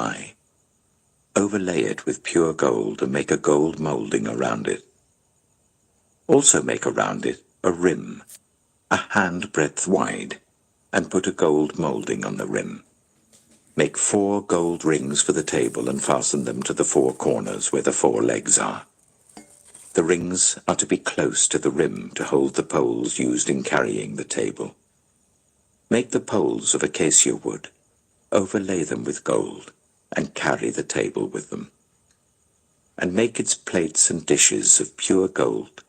high. Overlay it with pure gold and make a gold moulding around it. Also make around it a rim, a handbreadth wide, and put a gold moulding on the rim. Make 4 gold rings for the table and fasten them to the 4 corners where the 4 legs are. The rings are to be close to the rim to hold the poles used in carrying the table. Make the poles of acacia wood, overlay them with gold, and carry the table with them. And make its plates and dishes of pure gold,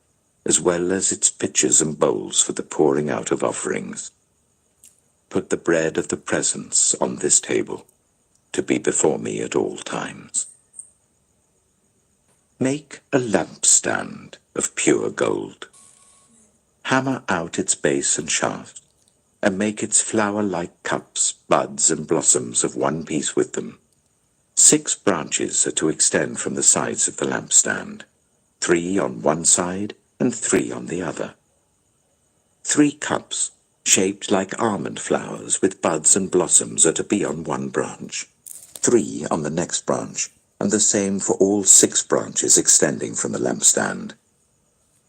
as well as its pitchers and bowls for the pouring out of offerings. Put the bread of the presence on this table, to be before me at all times. Make a lampstand of pure gold. Hammer out its base and shaft, and make its flower-like cups, buds, and blossoms of one piece with them. 6 branches are to extend from the sides of the lampstand, 3 on one side and 3 on the other. 3 cups, shaped like almond flowers with buds and blossoms, are to be on one branch, 3 on the next branch, and the same for all 6 branches extending from the lampstand.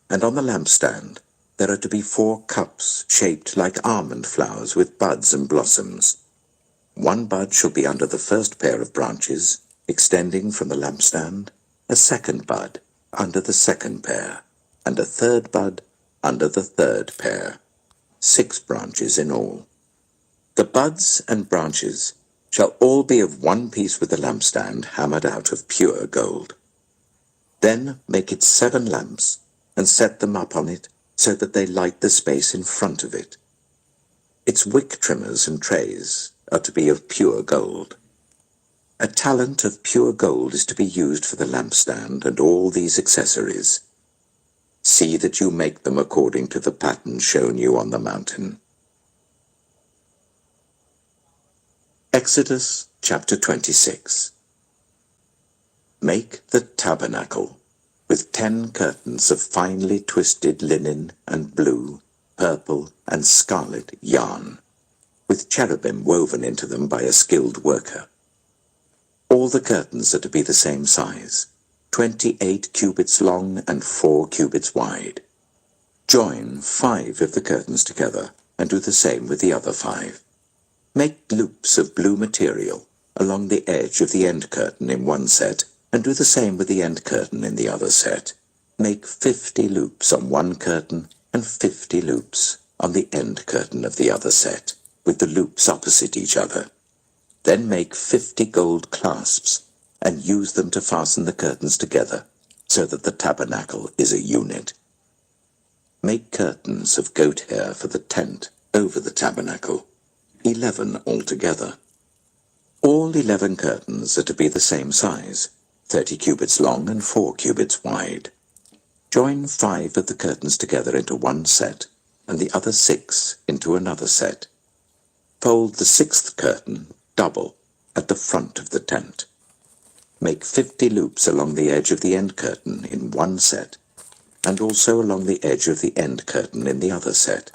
And on the lampstand there are to be 4 cups shaped like almond flowers with buds and blossoms. 1 bud shall be under the first pair of branches, extending from the lampstand, a 2nd bud under the 2nd pair, and a 3rd bud under the 3rd pair. 6 branches in all. The buds and branches shall all be of one piece with the lampstand, hammered out of pure gold. Then make it 7 lamps, and set them up on it, so that they light the space in front of it. Its wick trimmers and trays are to be of pure gold. A talent of pure gold is to be used for the lampstand and all these accessories. See that you make them according to the pattern shown you on the mountain. Exodus chapter 26. Make the tabernacle with 10 curtains of finely twisted linen and blue, purple, and scarlet yarn, with cherubim woven into them by a skilled worker. All the curtains are to be the same size, 28 cubits long and 4 cubits wide. Join 5 of the curtains together, and do the same with the other 5. Make loops of blue material along the edge of the end curtain in one set, and do the same with the end curtain in the other set. Make 50 loops on one curtain, and 50 loops on the end curtain of the other set, with the loops opposite each other. Then make 50 gold clasps, and use them to fasten the curtains together, so that the tabernacle is a unit. Make curtains of goat hair for the tent over the tabernacle, 11 altogether. All 11 curtains are to be the same size, 30 cubits long and 4 cubits wide. Join 5 of the curtains together into one set, and the other 6 into another set. Fold the 6th curtain double at the front of the tent. Make 50 loops along the edge of the end curtain in one set, and also along the edge of the end curtain in the other set.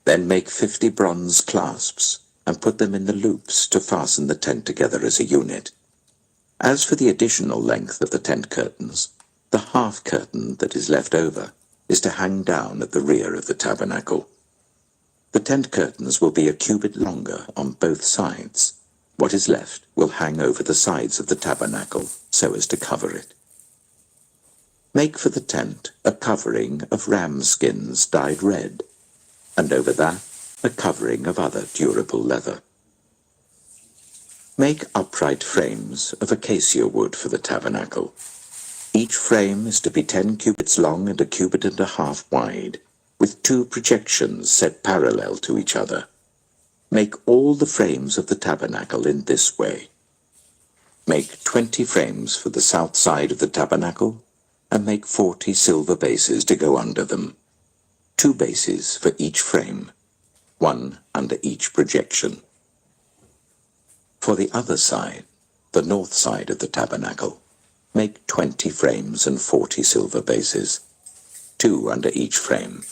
Then make 50 bronze clasps, and put them in the loops to fasten the tent together as a unit. As for the additional length of the tent curtains, the half curtain that is left over is to hang down at the rear of the tabernacle. The tent curtains will be a cubit longer on both sides. What is left will hang over the sides of the tabernacle so as to cover it. Make for the tent a covering of ram skins dyed red, and over that a covering of other durable leather. Make upright frames of acacia wood for the tabernacle. Each frame is to be 10 cubits long and a cubit and a half wide, with 2 projections set parallel to each other. Make all the frames of the tabernacle in this way. Make 20 frames for the south side of the tabernacle, and make 40 silver bases to go under them. 2 bases for each frame, 1 under each projection. For the other side, the north side of the tabernacle, make 20 frames and 40 silver bases, 2 under each frame.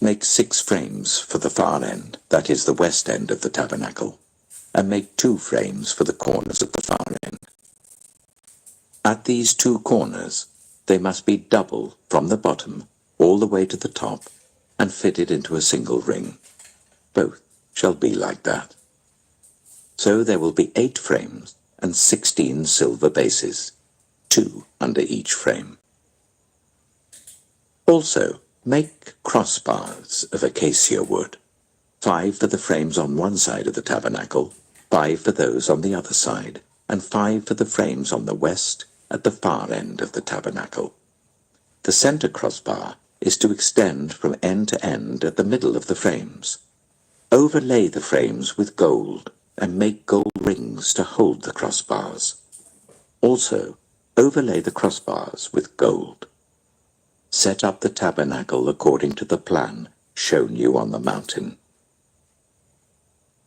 Make 6 frames for the far end, that is the west end of the tabernacle, and make 2 frames for the corners at the far end. At these 2 corners, they must be double from the bottom all the way to the top and fitted into a single ring. Both shall be like that. So there will be 8 frames and 16 silver bases, 2 under each frame. Also, make crossbars of acacia wood, 5 for the frames on one side of the tabernacle, 5 for those on the other side, and 5 for the frames on the west at the far end of the tabernacle. The center crossbar is to extend from end to end at the middle of the frames. Overlay the frames with gold and make gold rings to hold the crossbars. Also, overlay the crossbars with gold. Set up the tabernacle according to the plan shown you on the mountain.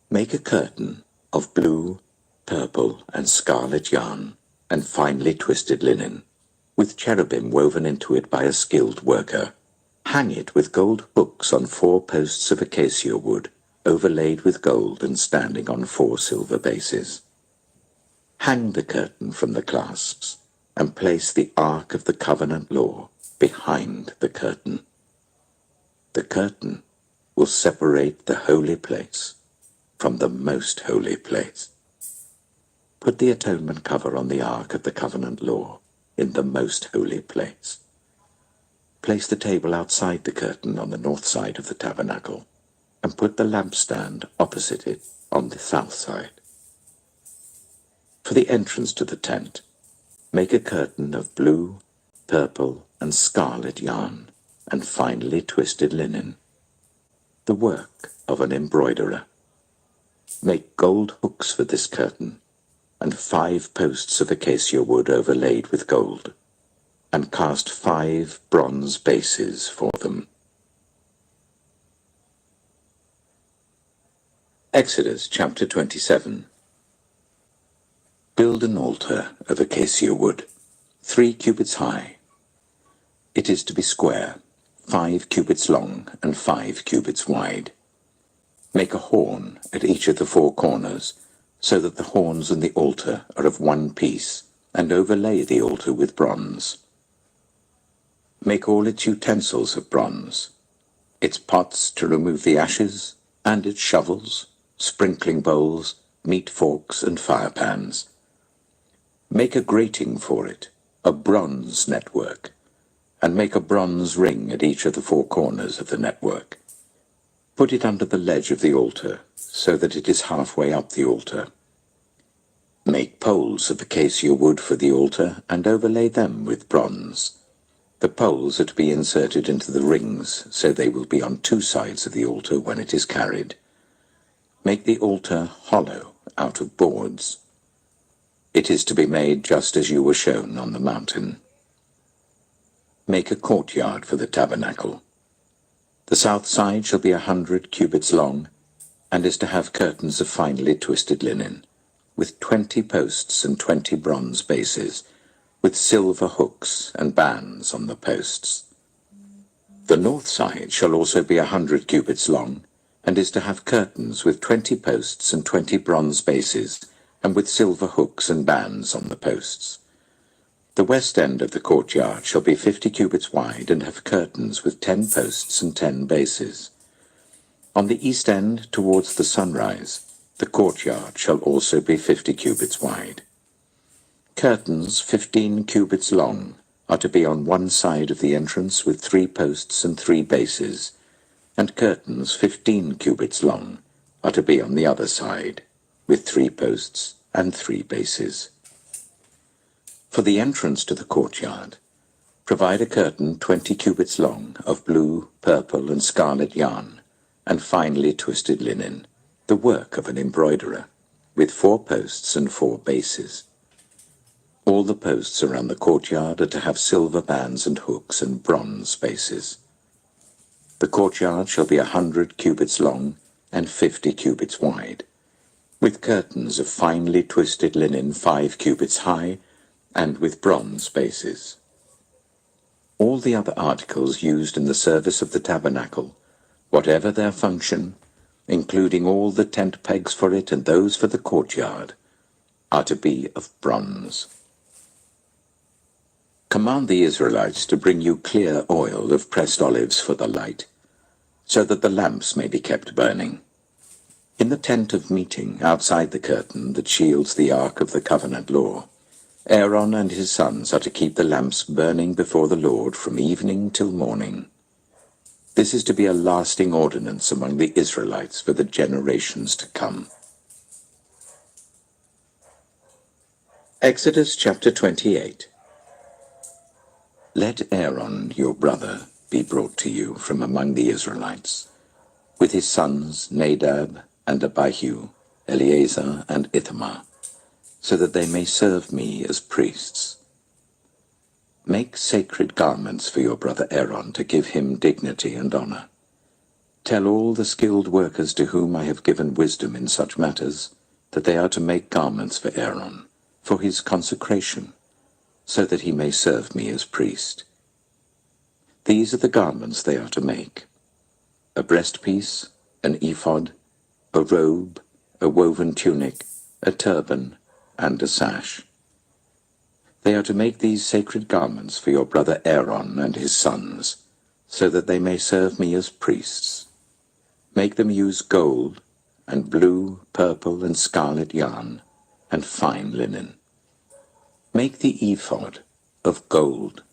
Make a curtain of blue, purple, and scarlet yarn and finely twisted linen, with cherubim woven into it by a skilled worker. Hang it with gold hooks on 4 posts of acacia wood, overlaid with gold and standing on 4 silver bases. Hang the curtain from the clasps, and place the Ark of the Covenant Law behind the curtain. The curtain will separate the holy place from the most holy place. Put the atonement cover on the Ark of the Covenant Law in the most holy place. Place the table outside the curtain on the north side of the tabernacle, and put the lampstand opposite it on the south side. For the entrance to the tent, make a curtain of blue, purple, and scarlet yarn, and finely twisted linen, the work of an embroiderer. Make gold hooks for this curtain, and 5 posts of acacia wood overlaid with gold, and cast 5 bronze bases for them. Exodus chapter 27. Build an altar of acacia wood, 3 cubits high. It is to be square, 5 cubits long and 5 cubits wide. Make a horn at each of the 4 corners, so that the horns and the altar are of one piece, and overlay the altar with bronze. Make all its utensils of bronze, its pots to remove the ashes, and its shovels, sprinkling bowls, meat forks, and fire pans. Make a grating for it, a bronze network, and make a bronze ring at each of the 4 corners of the network. Put it under the ledge of the altar, so that it is halfway up the altar. Make poles of acacia wood for the altar, and overlay them with bronze. The poles are to be inserted into the rings, so they will be on 2 sides of the altar when it is carried. Make the altar hollow out of boards. It is to be made just as you were shown on the mountain. Make a courtyard for the tabernacle. The south side shall be 100 cubits long, and is to have curtains of finely twisted linen, with 20 posts and 20 bronze bases, with silver hooks and bands on the posts. The north side shall also be 100 cubits long, and is to have curtains with 20 posts and 20 bronze bases, and with silver hooks and bands on the posts. The west end of the courtyard shall be 50 cubits wide, and have curtains with 10 posts and 10 bases. On the east end, towards the sunrise, the courtyard shall also be 50 cubits wide. Curtains 15 cubits long are to be on one side of the entrance with 3 posts and 3 bases, and curtains 15 cubits long are to be on the other side, with 3 posts and 3 bases. For the entrance to the courtyard, provide a curtain 20 cubits long of blue, purple, and scarlet yarn, and finely twisted linen, the work of an embroiderer, with 4 posts and 4 bases. All the posts around the courtyard are to have silver bands and hooks and bronze bases. The courtyard shall be 100 cubits long and 50 cubits wide, with curtains of finely twisted linen 5 cubits high, and with bronze bases. All the other articles used in the service of the tabernacle, whatever their function, including all the tent pegs for it and those for the courtyard, are to be of bronze. Command the Israelites to bring you clear oil of pressed olives for the light, so that the lamps may be kept burning. In the tent of meeting, outside the curtain that shields the ark of the covenant law, Aaron and his sons are to keep the lamps burning before the Lord from evening till morning. This is to be a lasting ordinance among the Israelites for the generations to come. Exodus chapter 28. Let Aaron, your brother, be brought to you from among the Israelites, with his sons Nadab and Abihu, Eleazar and Ithamar, so that they may serve me as priests. Make sacred garments for your brother Aaron to give him dignity and honor. Tell all the skilled workers to whom I have given wisdom in such matters that they are to make garments for Aaron, for his consecration, so that he may serve me as priest. These are the garments they are to make: a breastpiece, an ephod, a robe, a woven tunic, a turban, and a sash. They are to make these sacred garments for your brother Aaron and his sons, so that they may serve me as priests. Make them use gold, and blue, purple, and scarlet yarn, and fine linen. Make the ephod of gold,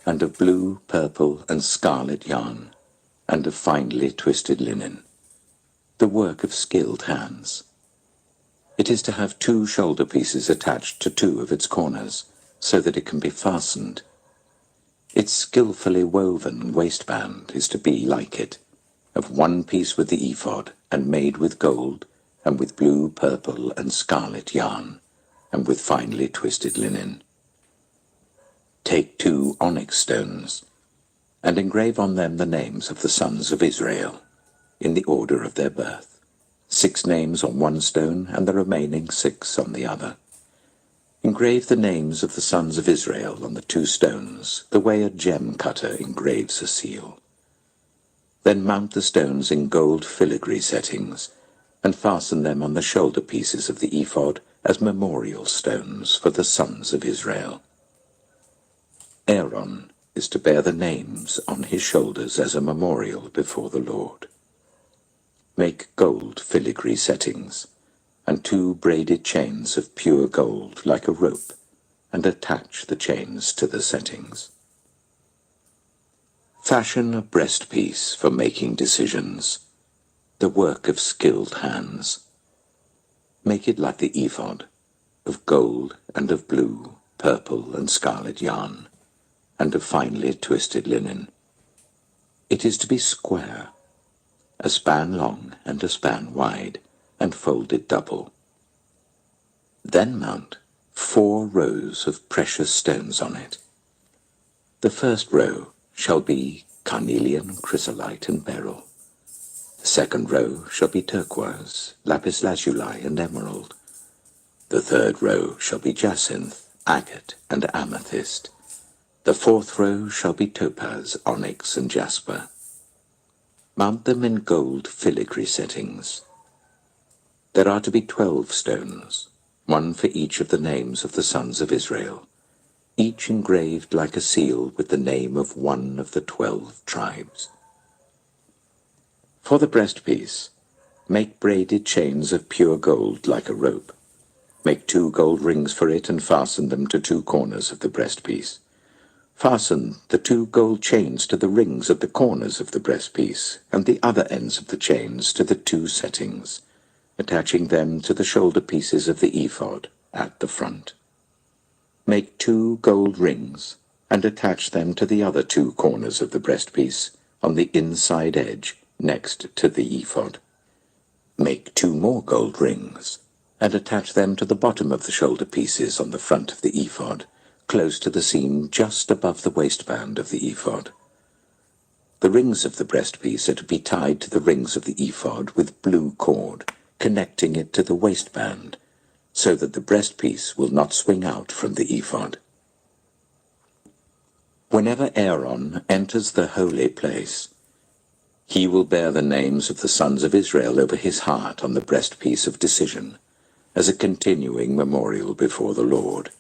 and of blue, purple, and scarlet yarn, and of finely twisted linen, the work of skilled hands. It is to have 2 shoulder pieces attached to 2 of its corners, so that it can be fastened. Its skillfully woven waistband is to be like it, of 1 piece with the ephod, and made with gold, and with blue, purple, and scarlet yarn, and with finely twisted linen. Take 2 onyx stones, and engrave on them the names of the sons of Israel, in the order of their birth, 6 names on 1 stone, and the remaining 6 on the other. Engrave the names of the sons of Israel on the 2 stones, the way a gem cutter engraves a seal. Then mount the stones in gold filigree settings, and fasten them on the shoulder pieces of the ephod as memorial stones for the sons of Israel. Aaron is to bear the names on his shoulders as a memorial before the Lord. Make gold filigree settings, and 2 braided chains of pure gold like a rope, and attach the chains to the settings. Fashion a breastpiece for making decisions, the work of skilled hands. Make it like the ephod, of gold and of blue, purple, and scarlet yarn, and of finely twisted linen. It is to be square, a span long and a span wide, and folded double. Then mount 4 rows of precious stones on it. The first row shall be carnelian, chrysolite, and beryl. The second row shall be turquoise, lapis lazuli, and emerald. The third row shall be jacinth, agate, and amethyst. The 4th row shall be topaz, onyx, and jasper. Mount them in gold filigree settings. There are to be 12 stones, 1 for each of the names of the sons of Israel, each engraved like a seal with the name of 1 of the 12 tribes. For the breastpiece, make braided chains of pure gold like a rope. Make 2 gold rings for it, and fasten them to 2 corners of the breastpiece. Fasten the 2 gold chains to the rings at the corners of the breastpiece, and the other ends of the chains to the 2 settings, attaching them to the shoulder pieces of the ephod at the front. Make 2 gold rings, and attach them to the other 2 corners of the breastpiece on the inside edge next to the ephod. Make 2 more gold rings, and attach them to the bottom of the shoulder pieces on the front of the ephod, close to the seam just above the waistband of the ephod. The rings of the breastpiece are to be tied to the rings of the ephod with blue cord, connecting it to the waistband, so that the breastpiece will not swing out from the ephod. Whenever Aaron enters the holy place, He will bear the names of the sons of Israel over his heart on the breastpiece of decision, as a continuing memorial before the Lord.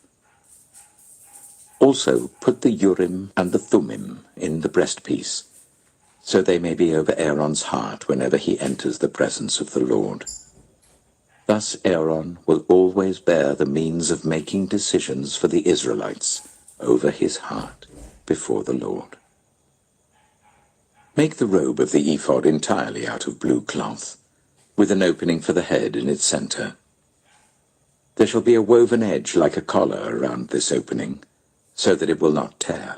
Also put the Urim and the Thummim in the breastpiece, so they may be over Aaron's heart whenever he enters the presence of the Lord. Thus Aaron will always bear the means of making decisions for the Israelites over his heart before the Lord. Make the robe of the ephod entirely out of blue cloth, with an opening for the head in its center. There shall be a woven edge like a collar around this opening, so that it will not tear.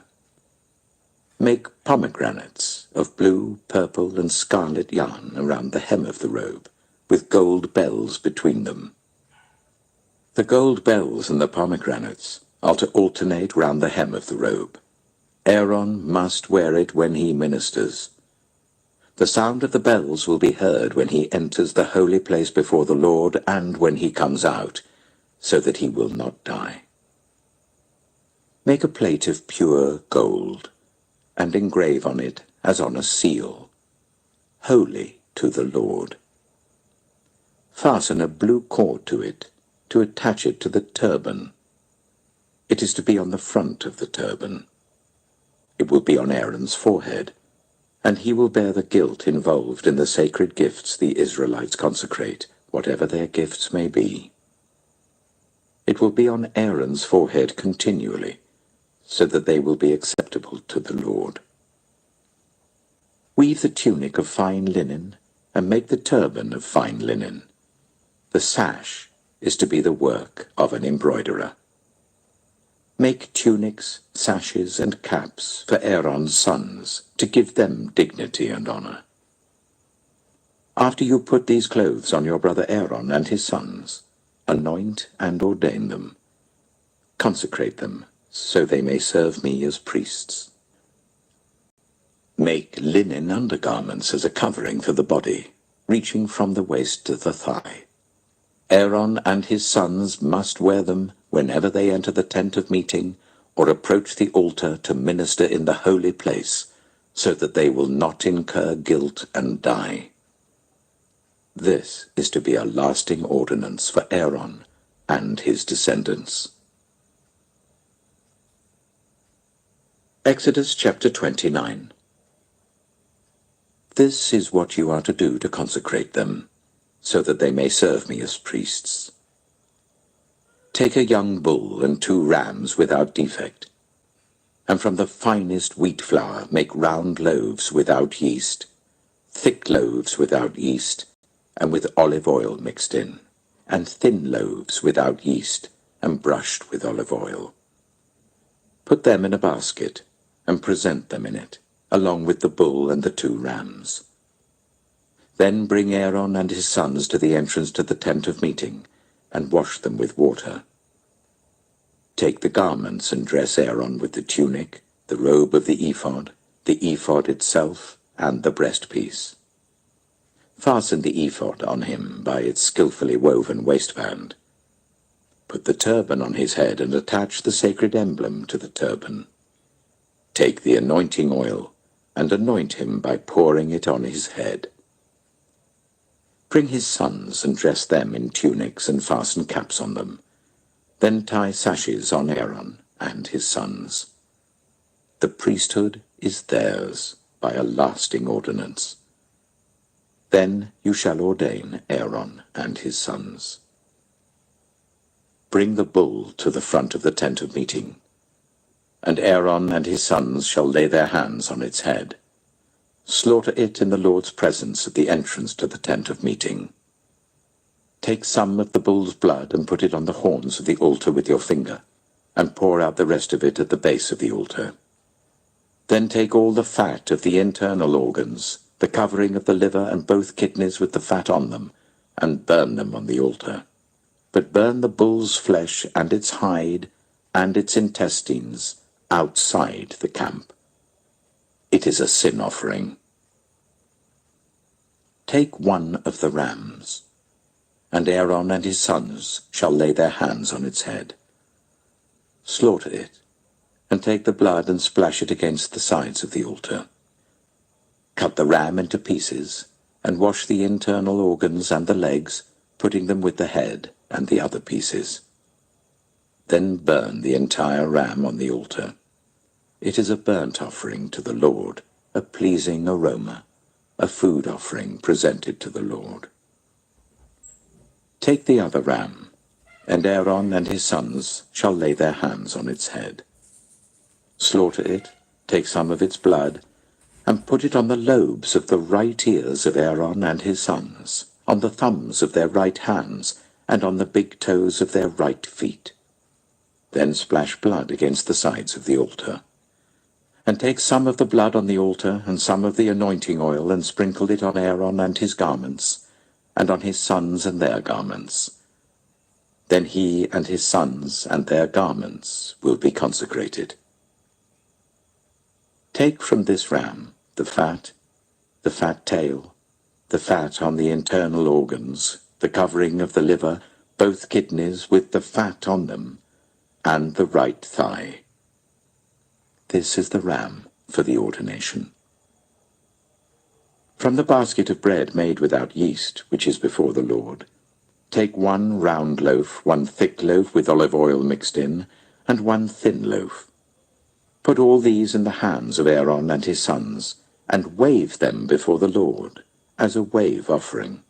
Make pomegranates of blue, purple, and scarlet yarn around the hem of the robe, with gold bells between them. The gold bells and the pomegranates are to alternate round the hem of the robe. Aaron must wear it when he ministers. The sound of the bells will be heard when he enters the holy place before the Lord and when he comes out, so that he will not die. Make a plate of pure gold, and engrave on it, as on a seal, Holy to the Lord. Fasten a blue cord to it, to attach it to the turban. It is to be on the front of the turban. It will be on Aaron's forehead, and he will bear the guilt involved in the sacred gifts the Israelites consecrate, whatever their gifts may be. It will be on Aaron's forehead continually, so that they will be acceptable to the Lord. Weave the tunic of fine linen, and make the turban of fine linen. The sash is to be the work of an embroiderer. Make tunics, sashes, and caps for Aaron's sons, to give them dignity and honor. After you put these clothes on your brother Aaron and his sons, anoint and ordain them. Consecrate them, so they may serve me as priests. Make linen undergarments as a covering for the body, reaching from the waist to the thigh. Aaron and his sons must wear them whenever they enter the tent of meeting or approach the altar to minister in the holy place, so that they will not incur guilt and die. This is to be a lasting ordinance for Aaron and his descendants. Exodus chapter 29. This is what you are to do to consecrate them, so that they may serve me as priests. Take a young bull and 2 rams without defect, and from the finest wheat flour make round loaves without yeast, thick loaves without yeast, and with olive oil mixed in, and thin loaves without yeast, and brushed with olive oil. Put them in a basket, and present them in it, along with the bull and the 2 rams. Then bring Aaron and his sons to the entrance to the tent of meeting, and wash them with water. Take the garments and dress Aaron with the tunic, the robe of the ephod itself, and the breastpiece. Fasten the ephod on him by its skillfully woven waistband. Put the turban on his head and attach the sacred emblem to the turban. Take the anointing oil and anoint him by pouring it on his head. Bring his sons and dress them in tunics and fasten caps on them. Then tie sashes on Aaron and his sons. The priesthood is theirs by a lasting ordinance. Then you shall ordain Aaron and his sons. Bring the bull to the front of the tent of meeting, and Aaron and his sons shall lay their hands on its head. Slaughter it in the Lord's presence at the entrance to the tent of meeting. Take some of the bull's blood and put it on the horns of the altar with your finger, and pour out the rest of it at the base of the altar. Then take all the fat of the internal organs, the covering of the liver and both kidneys with the fat on them, and burn them on the altar. But burn the bull's flesh and its hide and its intestines outside the camp. It is a sin offering. Take one of the rams, and Aaron and his sons shall lay their hands on its head. Slaughter it, and take the blood and splash it against the sides of the altar. Cut the ram into pieces, and wash the internal organs and the legs, putting them with the head and the other pieces. Then burn the entire ram on the altar. It is a burnt offering to the Lord, a pleasing aroma, a food offering presented to the Lord. Take the other ram, and Aaron and his sons shall lay their hands on its head. Slaughter it, take some of its blood, and put it on the lobes of the right ears of Aaron and his sons, on the thumbs of their right hands, and on the big toes of their right feet. Then splash blood against the sides of the altar. And take some of the blood on the altar, and some of the anointing oil, and sprinkle it on Aaron and his garments, and on his sons and their garments. Then he and his sons and their garments will be consecrated. Take from this ram the fat tail, the fat on the internal organs, the covering of the liver, both kidneys with the fat on them, and the right thigh. This is the ram for the ordination. From the basket of bread made without yeast, which is before the Lord, take 1 round loaf, 1 thick loaf with olive oil mixed in, and 1 thin loaf. Put all these in the hands of Aaron and his sons, and wave them before the Lord, as a wave offering.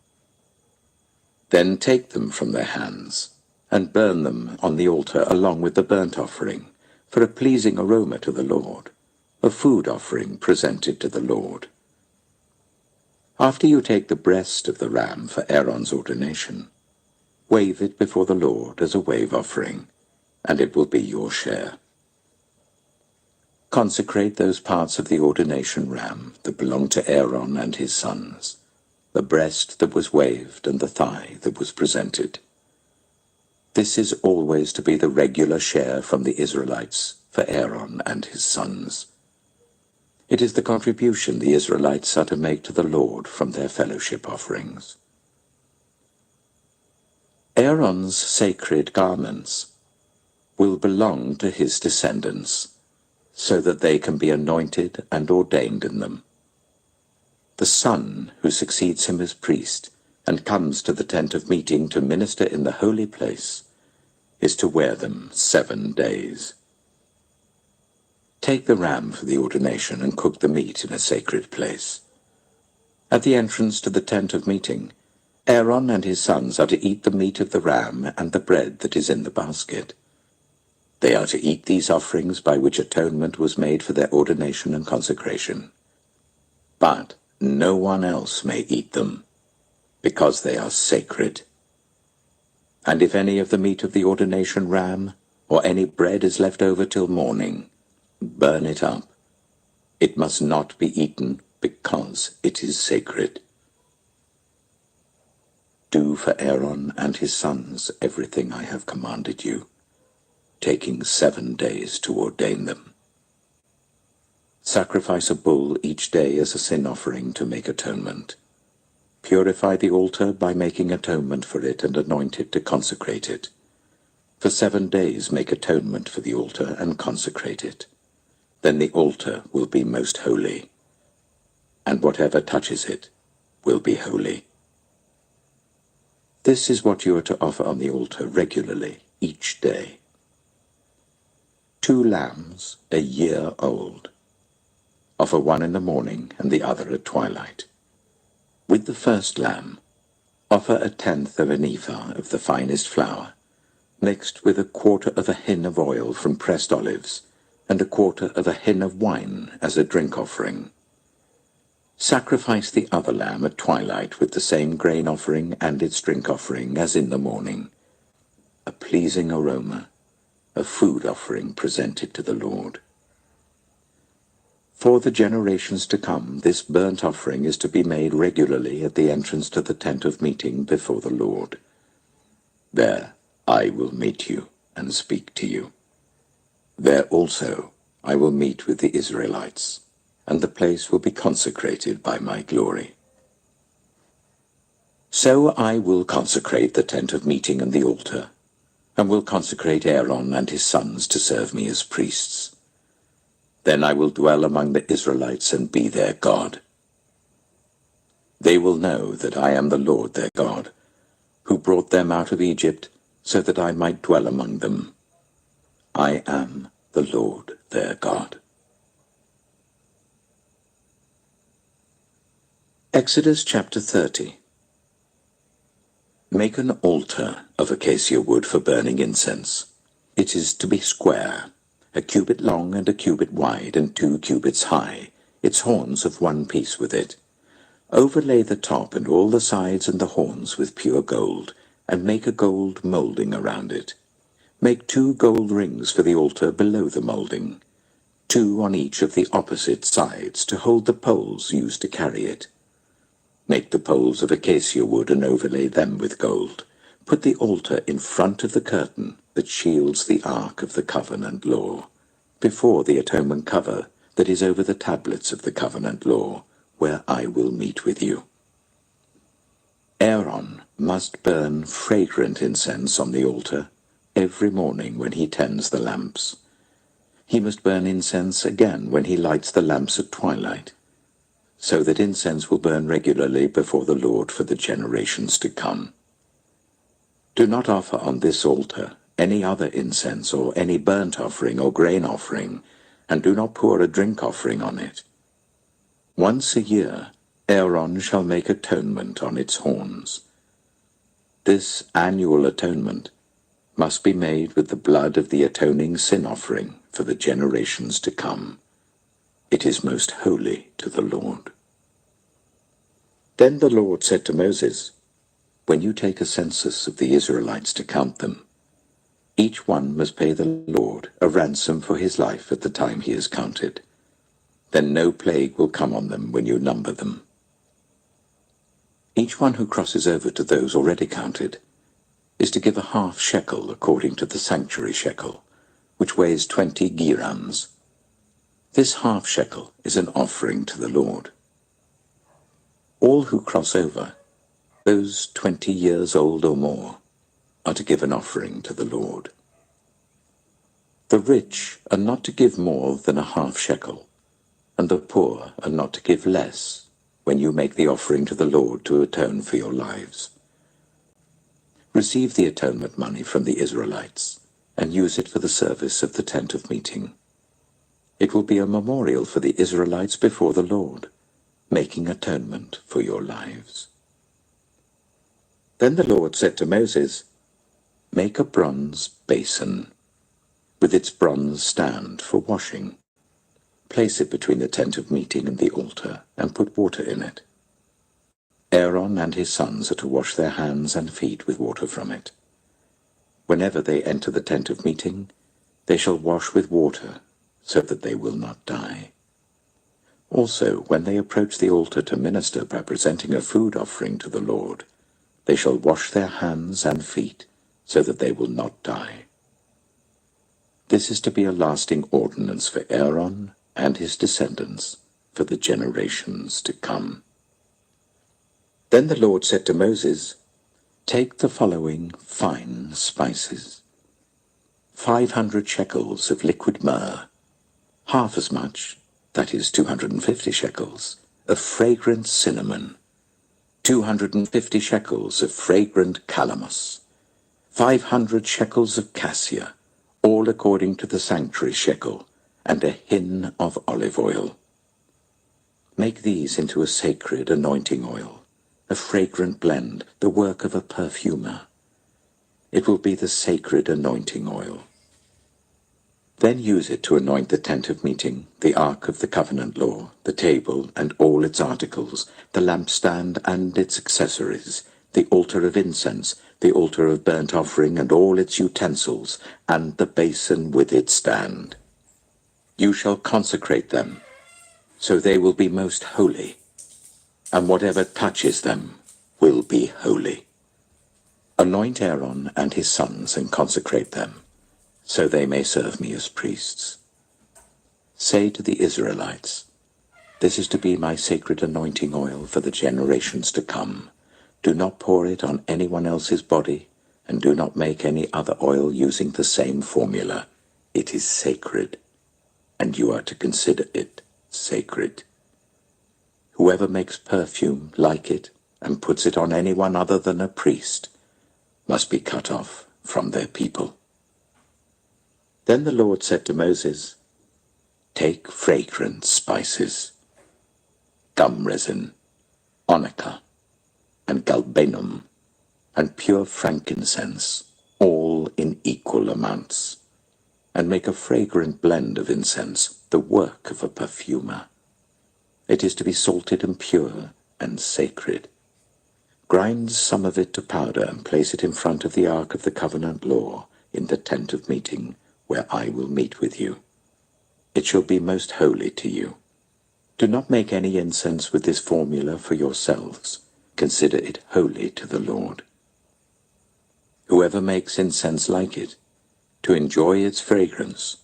Then take them from their hands, and burn them on the altar along with the burnt offering, for a pleasing aroma to the Lord, a food offering presented to the Lord. After you take the breast of the ram for Aaron's ordination, wave it before the Lord as a wave offering, and it will be your share. Consecrate those parts of the ordination ram that belong to Aaron and his sons, the breast that was waved and the thigh that was presented. This is always to be the regular share from the Israelites for Aaron and his sons. It is the contribution the Israelites are to make to the Lord from their fellowship offerings. Aaron's sacred garments will belong to his descendants, so that they can be anointed and ordained in them. The son who succeeds him as priest and comes to the tent of meeting to minister in the holy place is to wear them 7 days. Take the ram for the ordination and cook the meat in a sacred place. At the entrance to the tent of meeting, Aaron and his sons are to eat the meat of the ram and the bread that is in the basket. They are to eat these offerings by which atonement was made for their ordination and consecration. But no one else may eat them, because they are sacred. And if any of the meat of the ordination ram, or any bread is left over till morning, burn it up. It must not be eaten, because it is sacred. Do for Aaron and his sons everything I have commanded you, taking 7 days to ordain them. Sacrifice a bull each day as a sin offering to make atonement. Purify the altar by making atonement for it and anoint it to consecrate it. For 7 days make atonement for the altar and consecrate it. Then the altar will be most holy, and whatever touches it will be holy. This is what you are to offer on the altar regularly each day. 2 lambs, a year old. Offer one in the morning and the other at twilight. With the first lamb, offer 1/10 of an ephah of the finest flour, mixed with 1/4 of a hin of oil from pressed olives, and 1/4 of a hin of wine as a drink offering. Sacrifice the other lamb at twilight with the same grain offering and its drink offering as in the morning, a pleasing aroma, a food offering presented to the Lord. For the generations to come, this burnt offering is to be made regularly at the entrance to the tent of meeting before the Lord. There I will meet you and speak to you. There also I will meet with the Israelites, and the place will be consecrated by my glory. So I will consecrate the tent of meeting and the altar, and will consecrate Aaron and his sons to serve me as priests. Then I will dwell among the Israelites and be their God, They will know that I am the Lord their God, who brought them out of Egypt, so that I might dwell among them. I am the Lord their God. Exodus chapter 30. Make an altar of acacia wood for burning incense. It is to be square, a cubit long and a cubit wide and 2 cubits high, its horns of one piece with it. Overlay the top and all the sides and the horns with pure gold, and make a gold moulding around it. Make 2 gold rings for the altar below the moulding, 2 on each of the opposite sides to hold the poles used to carry it. Make the poles of acacia wood and overlay them with gold. Put the altar in front of the curtain that shields the ark of the covenant law, before the atonement cover that is over the tablets of the covenant law, where I will meet with you. Aaron must burn fragrant incense on the altar every morning when he tends the lamps. He must burn incense again when he lights the lamps at twilight, so that incense will burn regularly before the Lord for the generations to come. Do not offer on this altar any other incense or any burnt offering or grain offering, and do not pour a drink offering on it. Once a year Aaron shall make atonement on its horns. This annual atonement must be made with the blood of the atoning sin offering for the generations to come. It is most holy to the Lord. Then the Lord said to Moses, when you take a census of the Israelites to count them, each one must pay the Lord a ransom for his life at the time he is counted. Then no plague will come on them when you number them. Each one who crosses over to those already counted is to give a half shekel according to the sanctuary shekel, which weighs 20 gerams. This half shekel is an offering to the Lord. All who cross over, those 20 years old or more, are to give an offering to the Lord. The rich are not to give more than a half shekel, and the poor are not to give less when you make the offering to the Lord to atone for your lives. Receive the atonement money from the Israelites, and use it for the service of the tent of meeting. It will be a memorial for the Israelites before the Lord, making atonement for your lives. Then the Lord said to Moses, make a bronze basin, with its bronze stand for washing. Place it between the tent of meeting and the altar, and put water in it. Aaron and his sons are to wash their hands and feet with water from it. Whenever they enter the tent of meeting, they shall wash with water, so that they will not die. Also, when they approach the altar to minister by presenting a food offering to the Lord, they shall wash their hands and feet, so that they will not die. This is to be a lasting ordinance for Aaron and his descendants for the generations to come. Then the Lord said to Moses, take the following fine spices: 500 shekels of liquid myrrh, half as much, that is 250 shekels, of fragrant cinnamon, 250 shekels of fragrant calamus, 500 shekels of cassia, all according to the sanctuary shekel, and a hin of olive oil. Make these into a sacred anointing oil, a fragrant blend, the work of a perfumer. It will be the sacred anointing oil. Then use it to anoint the tent of meeting, the ark of the covenant law, the table and all its articles, the lampstand and its accessories, the altar of incense, the altar of burnt offering and all its utensils, and the basin with its stand. You shall consecrate them, so they will be most holy, and whatever touches them will be holy. Anoint Aaron and his sons and consecrate them, so they may serve me as priests. Say to the Israelites, this is to be my sacred anointing oil for the generations to come. Do not pour it on anyone else's body, and do not make any other oil using the same formula. It is sacred, and you are to consider it sacred. Whoever makes perfume like it and puts it on anyone other than a priest must be cut off from their people." Then the Lord said to Moses, "Take fragrant spices, gum resin, onycha, and galbanum, and pure frankincense, all in equal amounts, and make a fragrant blend of incense, the work of a perfumer. It is to be salted and pure and sacred. Grind some of it to powder and place it in front of the ark of the covenant law in the tent of meeting, where I will meet with you. It shall be most holy to you. Do not make any incense with this formula for yourselves. Consider it holy to the Lord. Whoever makes incense like it, to enjoy its fragrance,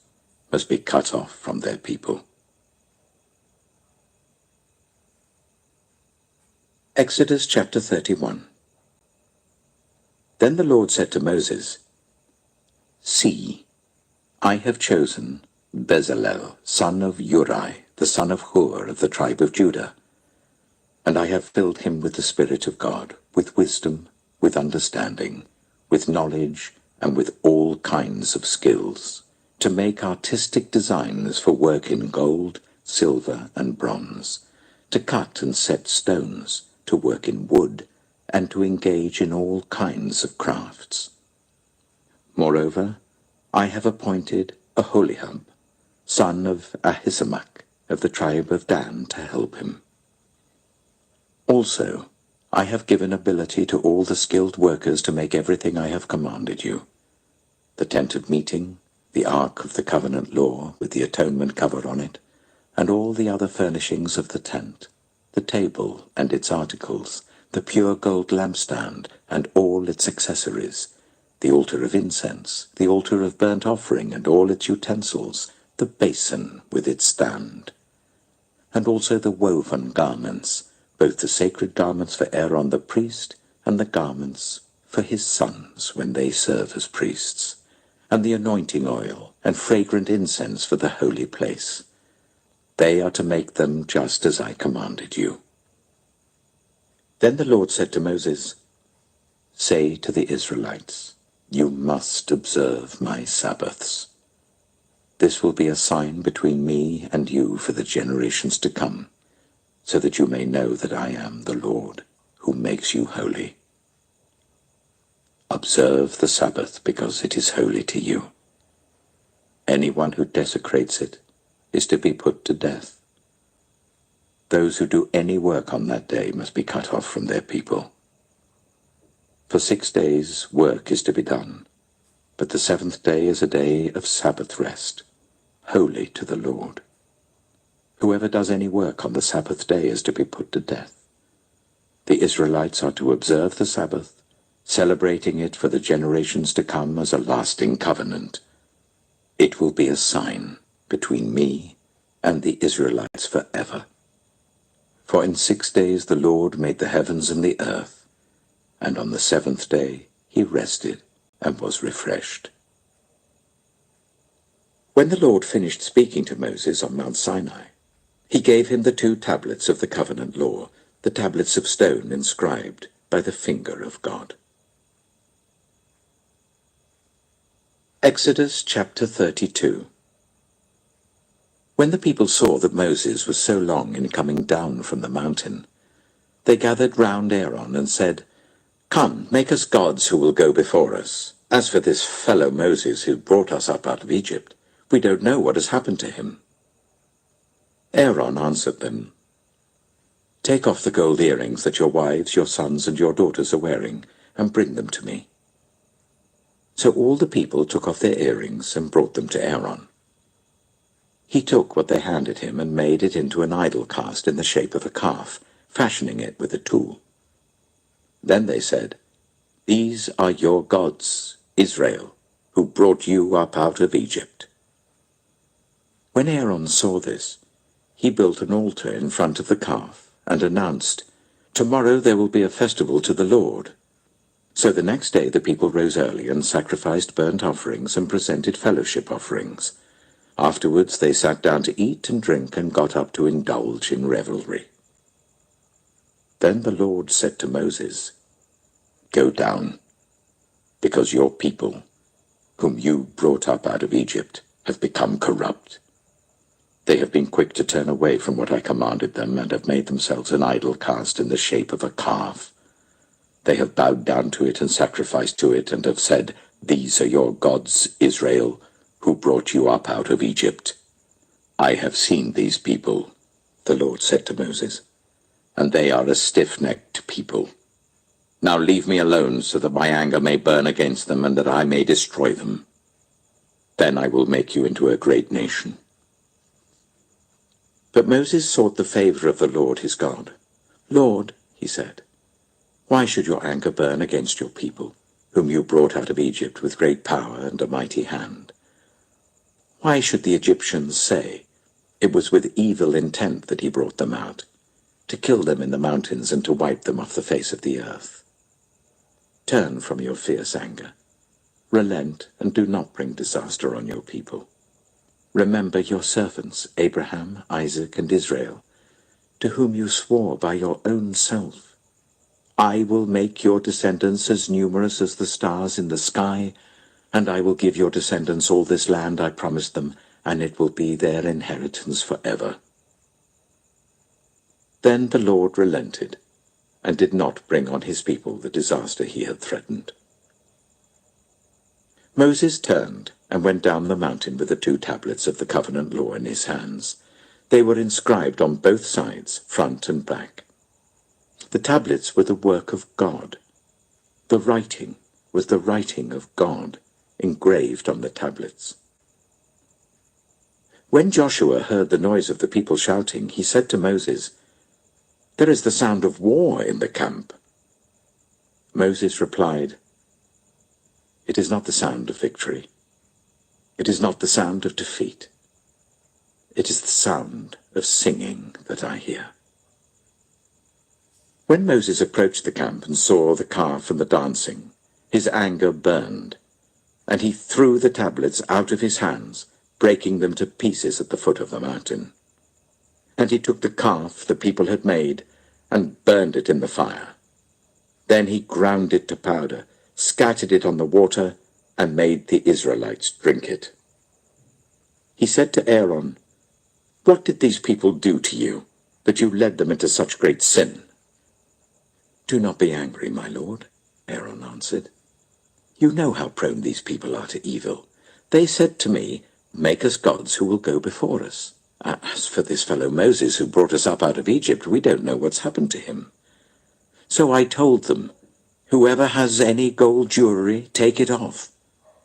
must be cut off from their people." Exodus chapter 31. Then the Lord said to Moses, "See, I have chosen Bezalel, son of Uri, the son of Hur of the tribe of Judah, and I have filled him with the Spirit of God, with wisdom, with understanding, with knowledge, and with all kinds of skills, to make artistic designs for work in gold, silver, and bronze, to cut and set stones, to work in wood, and to engage in all kinds of crafts. Moreover, I have appointed Aholiab, son of Ahisamach, of the tribe of Dan, to help him. Also, I have given ability to all the skilled workers to make everything I have commanded you: the tent of meeting, the ark of the covenant law with the atonement cover on it, and all the other furnishings of the tent, the table and its articles, the pure gold lampstand and all its accessories, the altar of incense, the altar of burnt offering and all its utensils, the basin with its stand, and also the woven garments, both the sacred garments for Aaron the priest and the garments for his sons when they serve as priests, and the anointing oil and fragrant incense for the holy place. They are to make them just as I commanded you." Then the Lord said to Moses, "Say to the Israelites, you must observe my Sabbaths. This will be a sign between me and you for the generations to come, so that you may know that I am the Lord, who makes you holy. Observe the Sabbath, because it is holy to you. Anyone who desecrates it is to be put to death. Those who do any work on that day must be cut off from their people. For 6 days work is to be done, but the 7th day is a day of Sabbath rest, holy to the Lord. Whoever does any work on the Sabbath day is to be put to death. The Israelites are to observe the Sabbath, celebrating it for the generations to come as a lasting covenant. It will be a sign between me and the Israelites forever. For in 6 days the Lord made the heavens and the earth, and on the 7th day he rested and was refreshed." When the Lord finished speaking to Moses on Mount Sinai, he gave him the 2 tablets of the covenant law, the tablets of stone inscribed by the finger of God. Exodus chapter 32. When the people saw that Moses was so long in coming down from the mountain, they gathered round Aaron and said, "Come, make us gods who will go before us. As for this fellow Moses who brought us up out of Egypt, we don't know what has happened to him." Aaron answered them, "Take off the gold earrings that your wives, your sons, and your daughters are wearing, and bring them to me." So all the people took off their earrings and brought them to Aaron. He took what they handed him and made it into an idol cast in the shape of a calf, fashioning it with a tool. Then they said, "These are your gods, Israel, who brought you up out of Egypt." When Aaron saw this, he built an altar in front of the calf and announced, "Tomorrow there will be a festival to the Lord." So the next day the people rose early and sacrificed burnt offerings and presented fellowship offerings. Afterwards they sat down to eat and drink and got up to indulge in revelry. Then the Lord said to Moses, "Go down, because your people, whom you brought up out of Egypt, have become corrupt. They have been quick to turn away from what I commanded them, and have made themselves an idol cast in the shape of a calf. They have bowed down to it and sacrificed to it, and have said, 'These are your gods, Israel, who brought you up out of Egypt.' I have seen these people," the Lord said to Moses, "and they are a stiff-necked people. Now leave me alone, so that my anger may burn against them, and that I may destroy them. Then I will make you into a great nation." But Moses sought the favor of the Lord his God. "Lord," he said, "why should your anger burn against your people, whom you brought out of Egypt with great power and a mighty hand? Why should the Egyptians say, 'It was with evil intent that he brought them out, to kill them in the mountains and to wipe them off the face of the earth'? Turn from your fierce anger. Relent and do not bring disaster on your people. Remember your servants, Abraham, Isaac, and Israel, to whom you swore by your own self, 'I will make your descendants as numerous as the stars in the sky, and I will give your descendants all this land I promised them, and it will be their inheritance forever.' Then the Lord relented, and did not bring on his people the disaster he had threatened. Moses turned and went down the mountain with the 2 tablets of the covenant law in his hands. They were inscribed on both sides, front and back. The tablets were the work of God. The writing was the writing of God, engraved on the tablets. When Joshua heard the noise of the people shouting, he said to Moses, "There is the sound of war in the camp." Moses replied, "It is not the sound of victory. It is not the sound of defeat. It is the sound of singing that I hear." When Moses approached the camp and saw the calf and the dancing, his anger burned, and he threw the tablets out of his hands, breaking them to pieces at the foot of the mountain. And he took the calf the people had made and burned it in the fire. Then he ground it to powder, scattered it on the water, and made the Israelites drink it. He said to Aaron, "What did these people do to you, that you led them into such great sin?" "Do not be angry, my lord," Aaron answered. "You know how prone these people are to evil. They said to me, 'Make us gods who will go before us.' As for this fellow Moses who brought us up out of Egypt, we don't know what's happened to him. So I told them, 'Whoever has any gold jewelry, take it off.'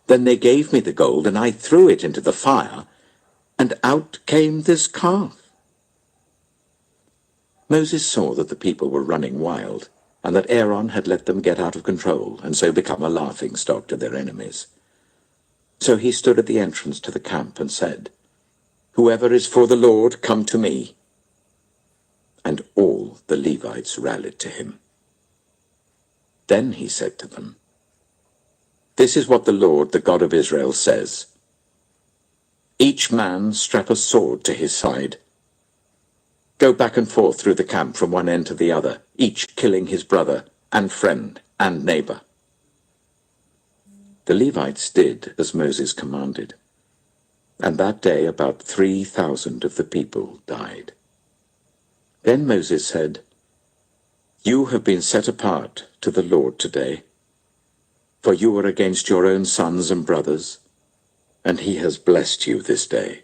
Then they gave me the gold, and I threw it into the fire, and out came this calf." Moses saw that the people were running wild, and that Aaron had let them get out of control, and so become a laughingstock to their enemies. So he stood at the entrance to the camp and said, "Whoever is for the Lord, come to me." And all the Levites rallied to him. Then he said to them, "This is what the Lord, the God of Israel, says. Each man strap a sword to his side. Go back and forth through the camp from one end to the other, each killing his brother and friend and neighbor." The Levites did as Moses commanded, and that day about 3,000 of the people died. Then Moses said, "You have been set apart to the Lord today, for you were against your own sons and brothers, and he has blessed you this day."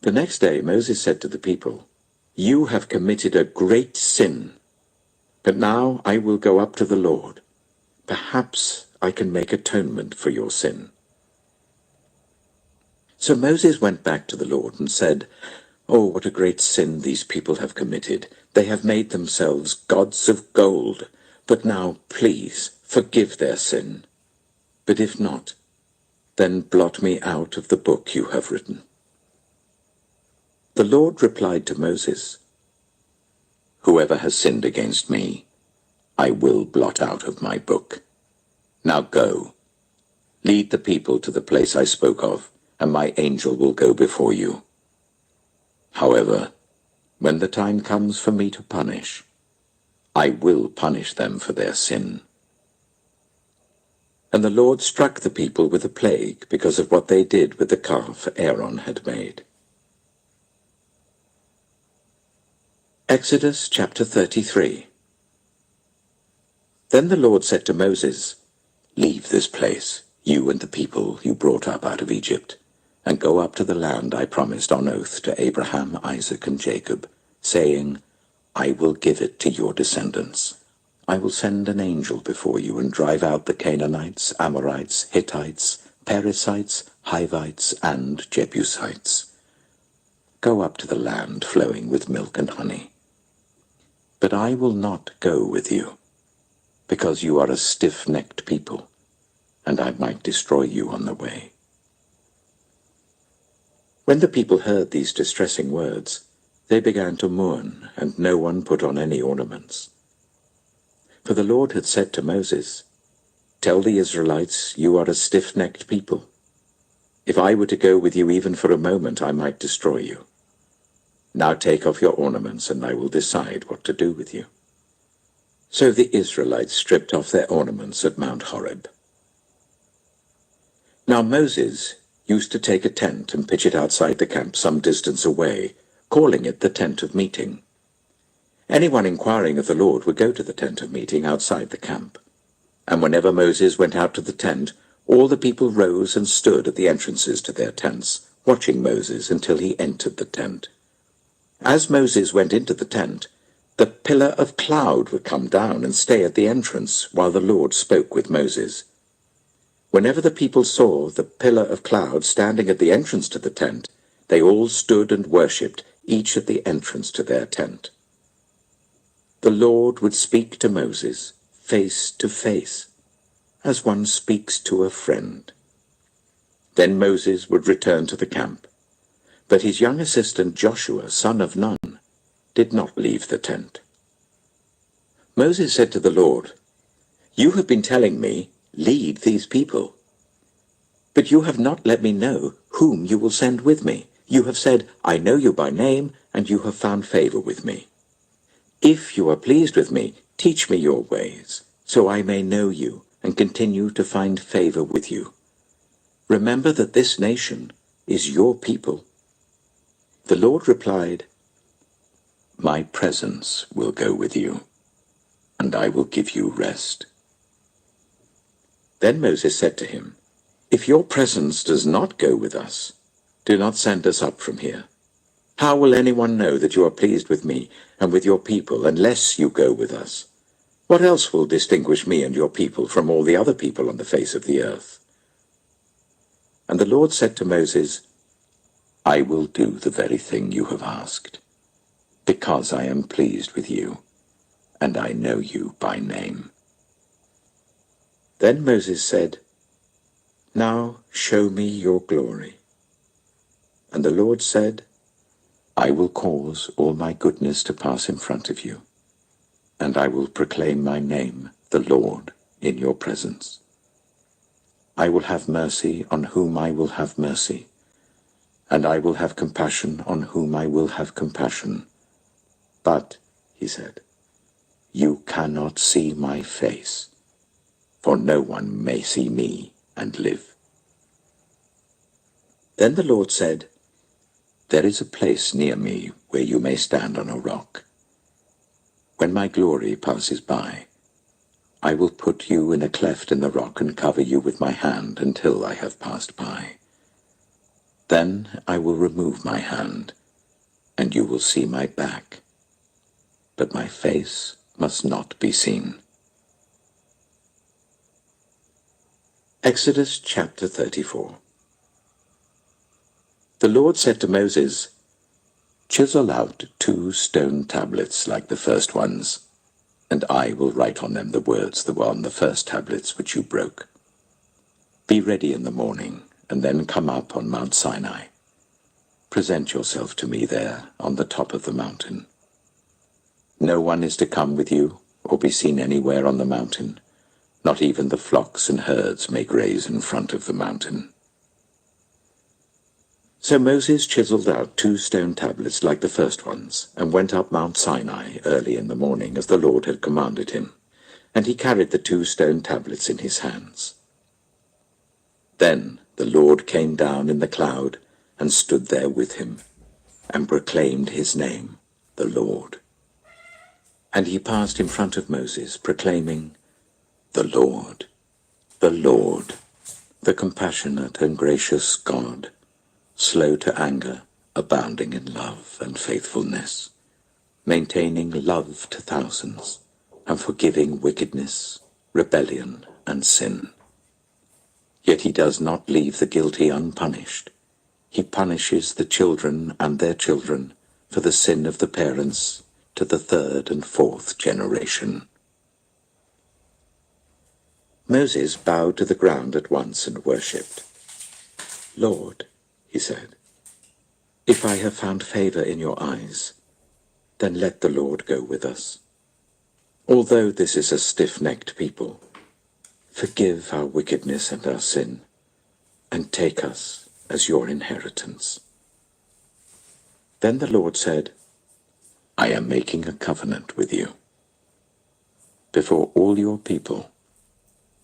The next day Moses said to the people, "You have committed a great sin, but now I will go up to the Lord. Perhaps I can make atonement for your sin." So Moses went back to the Lord and said, "Oh, what a great sin these people have committed. They have made themselves gods of gold. But now, please, forgive their sin. But if not, then blot me out of the book you have written." The Lord replied to Moses, "Whoever has sinned against me, I will blot out of my book. Now go, lead the people to the place I spoke of, and my angel will go before you. However, When the time comes for me to punish, I will punish them for their sin." And the Lord struck the people with a plague because of what they did with the calf Aaron had made. Exodus chapter 33. Then the Lord said to Moses, "Leave this place, you and the people you brought up out of Egypt, and go up to the land I promised on oath to Abraham, Isaac, and Jacob, saying, I will give it to your descendants. I will send an angel before you and drive out the Canaanites, Amorites, Hittites, Perizzites, Hivites, and Jebusites. Go up to the land flowing with milk and honey. But I will not go with you, because you are a stiff-necked people, and I might destroy you on the way." When the people heard these distressing words, they began to mourn, and no one put on any ornaments. For the Lord had said to Moses, "Tell the Israelites, you are a stiff-necked people. If I were to go with you even for a moment, I might destroy you. Now take off your ornaments, and I will decide what to do with you." So the Israelites stripped off their ornaments at Mount Horeb. Now Moses used to take a tent and pitch it outside the camp some distance away, calling it the tent of meeting. Anyone inquiring of the Lord would go to the tent of meeting outside the camp. And whenever Moses went out to the tent, all the people rose and stood at the entrances to their tents, watching Moses until he entered the tent. As Moses went into the tent, the pillar of cloud would come down and stay at the entrance while the Lord spoke with Moses. Whenever the people saw the pillar of cloud standing at the entrance to the tent, they all stood and worshipped, each at the entrance to their tent. The Lord would speak to Moses face to face, as one speaks to a friend. Then Moses would return to the camp, but his young assistant Joshua, son of Nun, did not leave the tent. Moses said to the Lord, "You have been telling me, 'Lead these people.' But you have not let me know whom you will send with me. You have said, 'I know you by name, and you have found favor with me.' If you are pleased with me, teach me your ways, so I may know you and continue to find favor with you. Remember that this nation is your people." The Lord replied, "My presence will go with you, and I will give you rest." Then Moses said to him, "If your presence does not go with us, do not send us up from here. How will anyone know that you are pleased with me and with your people unless you go with us? What else will distinguish me and your people from all the other people on the face of the earth?" And the Lord said to Moses, "I will do the very thing you have asked, because I am pleased with you, and I know you by name." Then Moses said, "Now show me your glory." And the Lord said, "I will cause all my goodness to pass in front of you, and I will proclaim my name, the Lord, in your presence. I will have mercy on whom I will have mercy, and I will have compassion on whom I will have compassion. But," he said, "you cannot see my face, for no one may see me and live." Then the Lord said, "There is a place near me where you may stand on a rock. When my glory passes by, I will put you in a cleft in the rock and cover you with my hand until I have passed by. Then I will remove my hand, and you will see my back, but my face must not be seen." Exodus chapter 34. The Lord said to Moses, "Chisel out 2 stone tablets like the first ones, and I will write on them the words that were on the first tablets which you broke. Be ready in the morning, and then come up on Mount Sinai. Present yourself to me there on the top of the mountain. No one is to come with you or be seen anywhere on the mountain. Not even the flocks and herds may graze in front of the mountain." So Moses chiseled out 2 stone tablets like the first ones, and went up Mount Sinai early in the morning, as the Lord had commanded him. And he carried the 2 stone tablets in his hands. Then the Lord came down in the cloud, and stood there with him, and proclaimed his name, the Lord. And he passed in front of Moses, proclaiming, the Lord, the compassionate and gracious God, slow to anger, abounding in love and faithfulness, maintaining love to thousands, and forgiving wickedness, rebellion, and sin. Yet he does not leave the guilty unpunished. He punishes the children and their children for the sin of the parents to the 3rd and 4th generation. Moses bowed to the ground at once and worshipped. Lord, he said, if I have found favor in your eyes, then let the Lord go with us. Although this is a stiff-necked people, forgive our wickedness and our sin, and take us as your inheritance. Then the Lord said, I am making a covenant with you. Before all your people,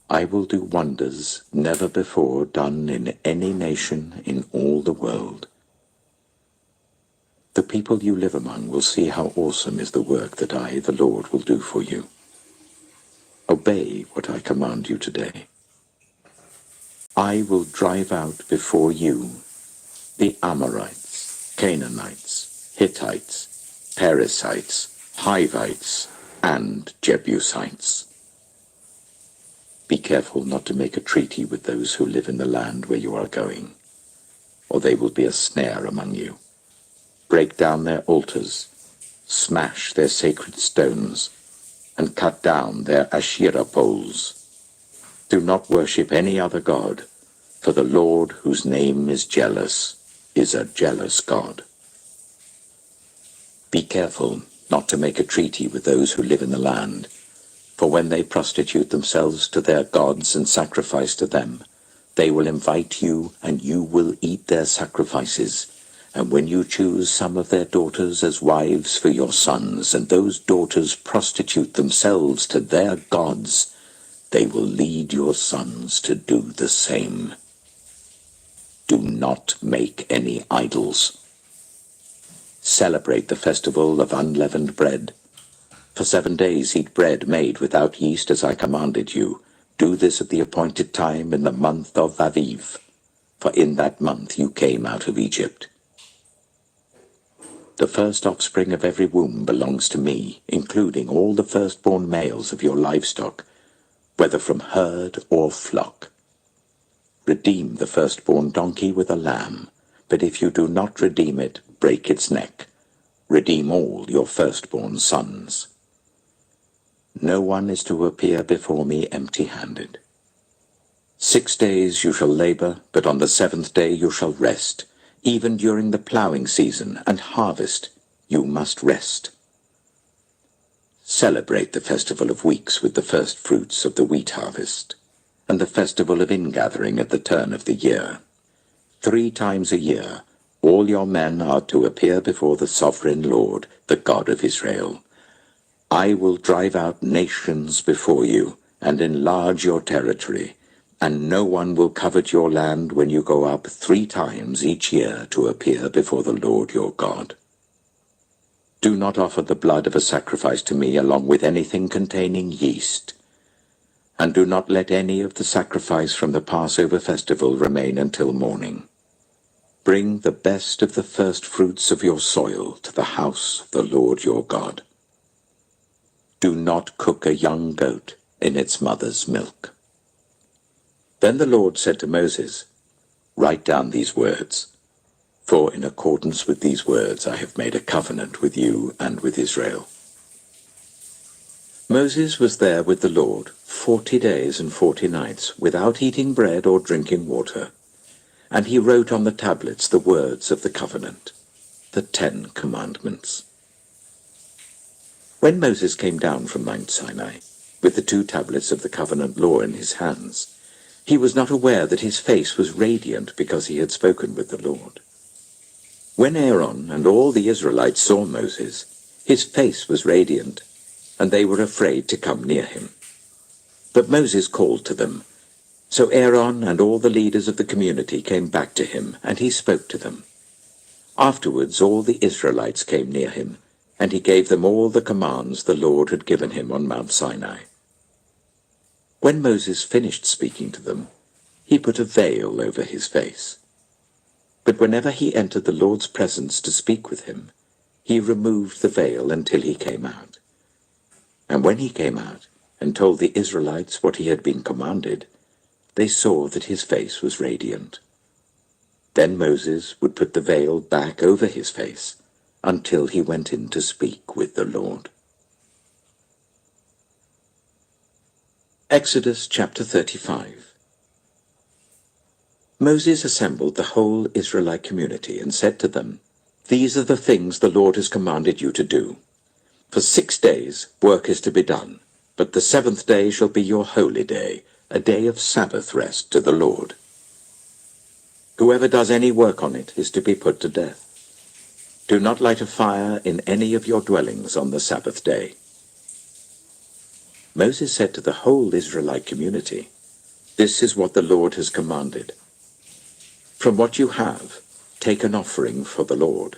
I will do wonders never before done in any nation in all the world. The people you live among will see how awesome is the work that I, the Lord, will do for you. Obey what I command you today. I will drive out before you the Amorites, Canaanites, Hittites, Perizzites, Hivites, and Jebusites. Be careful not to make a treaty with those who live in the land where you are going, or they will be a snare among you. Break down their altars, smash their sacred stones, and cut down their Asherah poles. Do not worship any other god, for the Lord, whose name is jealous, is a jealous God. Be careful not to make a treaty with those who live in the land, for when they prostitute themselves to their gods and sacrifice to them, they will invite you, and you will eat their sacrifices. And when you choose some of their daughters as wives for your sons, and those daughters prostitute themselves to their gods, they will lead your sons to do the same. Do not make any idols. Celebrate the festival of unleavened bread. For 7 days eat bread made without yeast as I commanded you. Do this at the appointed time in the month of Aviv, for in that month you came out of Egypt. The first offspring of every womb belongs to me, including all the firstborn males of your livestock, whether from herd or flock. Redeem the firstborn donkey with a lamb, but if you do not redeem it, break its neck. Redeem all your firstborn sons. No one is to appear before me empty-handed. 6 days you shall labor, but on the 7th day you shall rest. Even during the plowing season and harvest, you must rest. Celebrate the festival of weeks with the first fruits of the wheat harvest, and the festival of ingathering at the turn of the year. 3 times a year, all your men are to appear before the sovereign Lord, the God of Israel. I will drive out nations before you, and enlarge your territory, and no one will covet your land when you go up 3 times each year to appear before the Lord your God. Do not offer the blood of a sacrifice to me along with anything containing yeast, and do not let any of the sacrifice from the Passover festival remain until morning. Bring the best of the first fruits of your soil to the house of the Lord your God. Do not cook a young goat in its mother's milk. Then the Lord said to Moses, Write down these words, for in accordance with these words I have made a covenant with you and with Israel. Moses was there with the Lord 40 days and 40 nights, without eating bread or drinking water. And he wrote on the tablets the words of the covenant, the 10 commandments. When Moses came down from Mount Sinai, with the 2 tablets of the covenant law in his hands, he was not aware that his face was radiant because he had spoken with the Lord. When Aaron and all the Israelites saw Moses, his face was radiant, and they were afraid to come near him. But Moses called to them. So Aaron and all the leaders of the community came back to him, and he spoke to them. Afterwards all the Israelites came near him, and he gave them all the commands the Lord had given him on Mount Sinai. When Moses finished speaking to them, he put a veil over his face. But whenever he entered the Lord's presence to speak with him, he removed the veil until he came out. And when he came out and told the Israelites what he had been commanded, they saw that his face was radiant. Then Moses would put the veil back over his face until he went in to speak with the Lord. Exodus chapter 35. Moses assembled the whole Israelite community and said to them, "These are the things the Lord has commanded you to do. For 6 days work is to be done, but the 7th day shall be your holy day, a day of Sabbath rest to the Lord. Whoever does any work on it is to be put to death. Do not light a fire in any of your dwellings on the Sabbath day." Moses said to the whole Israelite community, "This is what the Lord has commanded. From what you have, take an offering for the Lord.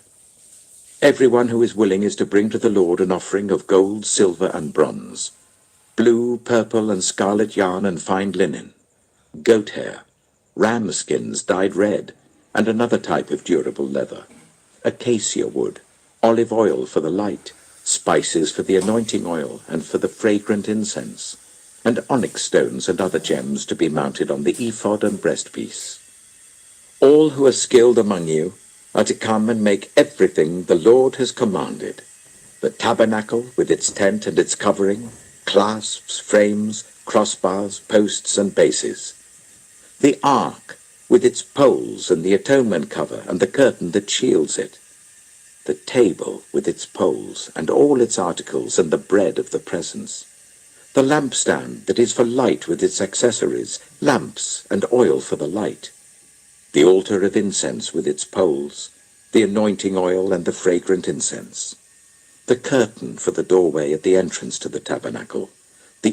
Everyone who is willing is to bring to the Lord an offering of gold, silver, and bronze, blue, purple, and scarlet yarn and fine linen, goat hair, ram skins dyed red, and another type of durable leather, acacia wood, olive oil for the light, spices for the anointing oil and for the fragrant incense, and onyx stones and other gems to be mounted on the ephod and breastpiece. All who are skilled among you are to come and make everything the Lord has commanded: the tabernacle with its tent and its covering, clasps, frames, crossbars, posts, and bases, the ark with its poles and the atonement cover and the curtain that shields it, the table with its poles and all its articles and the bread of the presence, the lampstand that is for light with its accessories, lamps and oil for the light, the altar of incense with its poles, the anointing oil and the fragrant incense, the curtain for the doorway at the entrance to the tabernacle,